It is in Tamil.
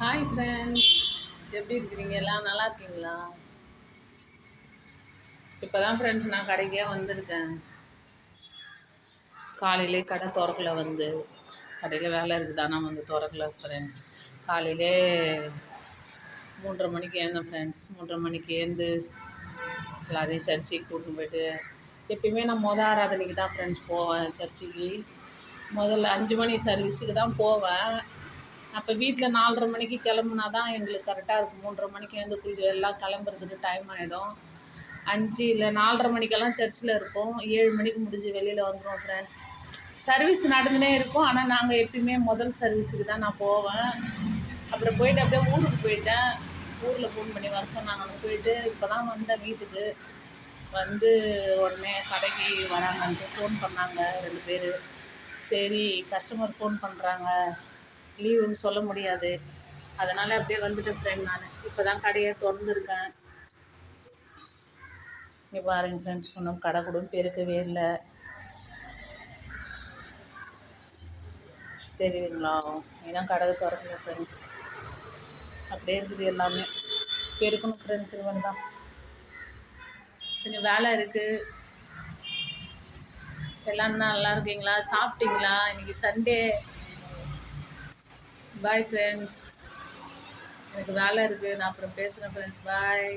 ஹாய் ஃப்ரெண்ட்ஸ், எப்படி இருக்கிறீங்க? எல்லாம் நல்லா இருக்கீங்களா? இப்போ தான் ஃப்ரெண்ட்ஸ் நான் கடைக்கே வந்திருக்கேன். காலையிலே கடை திறக்கல, கடையில் வேலை இருக்குது, ஆனால் திறக்கல ஃப்ரெண்ட்ஸ். காலையிலே 3:30 மணிக்கு எழுந்தேன் ஃப்ரெண்ட்ஸ். 3:30 மணிக்கு எழுந்து எல்லாரையும் சர்ச்சுக்கு கூட்டின்னு போய்ட்டு, எப்பயுமே நான் ஆராதனைக்கு தான் ஃப்ரெண்ட்ஸ் போவேன் சர்ச்சுக்கு. முதல்ல 5 மணி சர்வீஸுக்கு தான் போவேன். அப்போ வீட்டில் 4:30 மணிக்கு கிளம்புனா தான் எங்களுக்கு கரெக்டாக இருக்கும். 3:30 மணிக்கு எழுந்து குளிச்சு எல்லாம் கிளம்புறதுக்கு டைம் ஆகிடும். 5 இல்லை 4:30 மணிக்கெல்லாம் சர்ச்சில் இருப்போம். 7 மணிக்கு முடிஞ்சு வெளியில் வந்துடுவோம் ஃப்ரெண்ட்ஸ். சர்வீஸ் நடந்துனே இருக்கும், ஆனால் நாங்கள் எப்பயுமே முதல் சர்வீஸுக்கு தான் நான் போவேன். அப்புறம் போயிட்டு அப்படியே ஊருக்கு போயிட்டேன். ஊரில் ஃபோன் பண்ணி வர சொன்னாங்க. அங்கே போயிட்டு இப்போ தான் வந்தேன் வீட்டுக்கு. வந்து உடனே கடைக்கு வராங்கன்ட்டு ஃபோன் பண்ணாங்க 2 பேர். சரி, கஸ்டமர் ஃபோன் பண்ணுறாங்க, லீவுன்னு சொல்ல முடியாது, அதனால் அப்படியே வந்துட்டு ஃப்ரெண்ட். நான் இப்போ தான் கடையை திறந்துருக்கேன். இங்கே பாருங்க ஃப்ரெண்ட்ஸ், இன்னும் கடை கூட பெருக்கவே இல்லை, தெரியுதுங்களா? இதுதான் கடை திறக்கல ஃப்ரெண்ட்ஸ். அப்படியே இருக்குது எல்லாமே. பெருக்கணும் ஃப்ரெண்ட்ஸ், இது மாதிரி தான் கொஞ்சம் வேலை இருக்குது. எல்லாம் நல்லா இருக்கீங்களா? சாப்பிட்டீங்களா? இன்றைக்கி சண்டே. பாய் ஃப்ரெண்ட்ஸ், எனக்கு வேலை இருக்குது, நான் அப்புறம் பேசுகிறேன் ஃப்ரெண்ட்ஸ். பாய்.